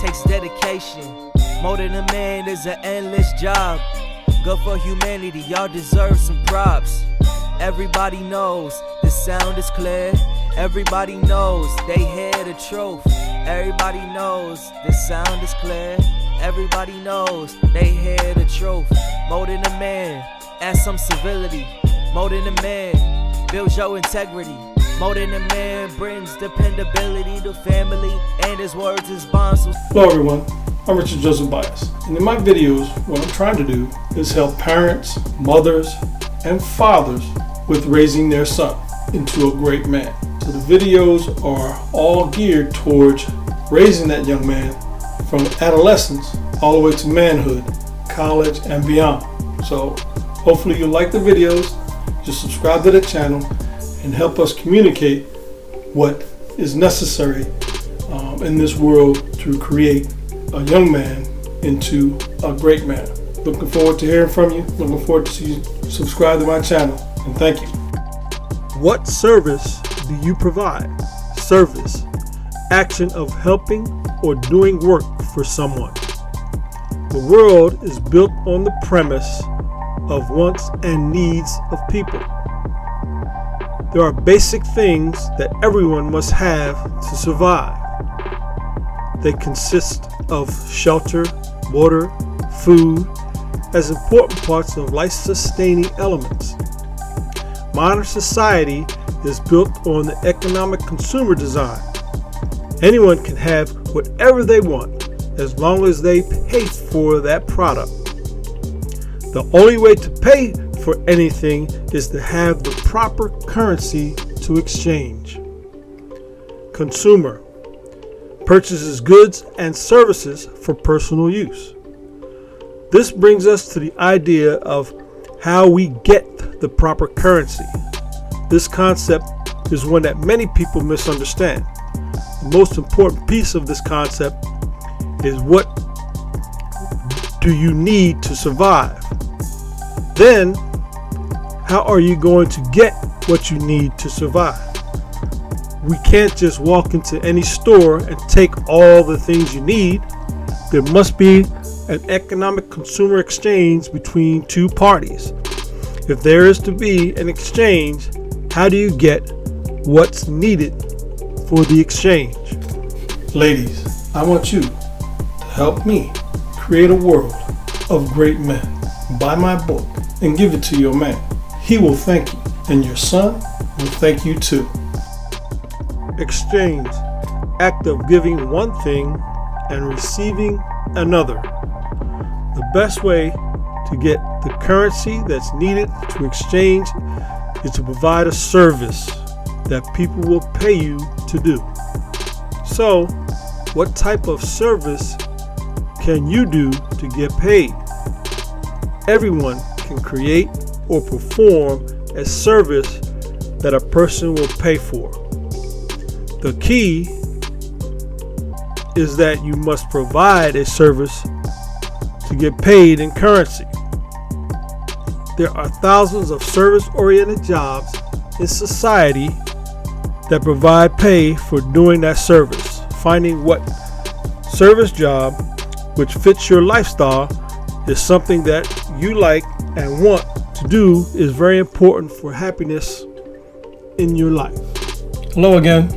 takes dedication. Molding a man is an endless job. Good for humanity, y'all deserve some props. Everybody knows the sound is clear. Everybody knows they hear the truth. Everybody knows the sound is clear. Everybody knows they hear the truth. Molding a man, add some civility. Molding a man, builds your integrity. Molding a man brings dependability to family, and his words is bonds. Hello everyone, I'm Richard Joseph Bias, and in my videos what I'm trying to do is help parents, mothers, and fathers with raising their son into a great man. So the videos are all geared towards raising that young man from adolescence all the way to manhood, college, and beyond. So hopefully you like the videos, just subscribe to the channel, and help us communicate what is necessary in this world to create a young man into a great man. Looking forward to hearing from you. Looking forward to see you subscribe to my channel, and thank you. What service do you provide? Service, action of helping or doing work for someone. The world is built on the premise of wants and needs of people. There are basic things that everyone must have to survive. They consist of shelter, water, food, as important parts of life-sustaining elements. Modern society is built on the economic consumer design. Anyone can have whatever they want as long as they pay for that product. The only way to pay for anything is to have the proper currency to exchange. Consumer purchases goods and services for personal use. This brings us to the idea of how we get the proper currency. This concept is one that many people misunderstand. The most important piece of this concept is what do you need to survive? Then, how are you going to get what you need to survive? We can't just walk into any store and take all the things you need. There must be an economic consumer exchange between two parties. If there is to be an exchange, how do you get what's needed for the exchange? Ladies, I want you to help me create a world of great men. Buy my book and give it to your man. He will thank you, and your son will thank you too. Exchange, act of giving one thing and receiving another. The best way to get the currency that's needed to exchange is to provide a service that people will pay you to do. So, what type of service can you do to get paid? Everyone can create or perform a service that a person will pay for. The key is that you must provide a service to get paid in currency. There are thousands of service-oriented jobs in society that provide pay for doing that service. Finding what service job which fits your lifestyle is something that you like and want to do is very important for happiness in your life. Hello again.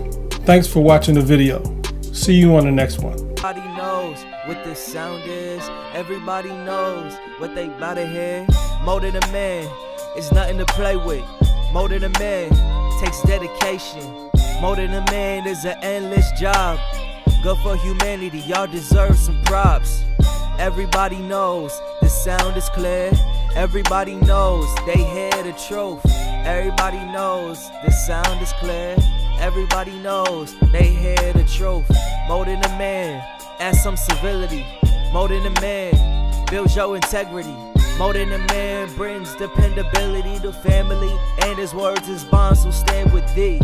Thanks for watching the video. See you on the next one. Everybody knows what this sound is. Everybody knows what they bout to hear. Molding a man is nothing to play with. Molding a man takes dedication. Molding a man is an endless job. Good for humanity, y'all deserve some props. Everybody knows the sound is clear. Everybody knows they hear the truth. Everybody knows the sound is clear. Everybody knows they hear the truth. Molding a man, add some civility. Molding a man, builds your integrity. Molding a man brings dependability to family, and his words is bonds will stand with thee.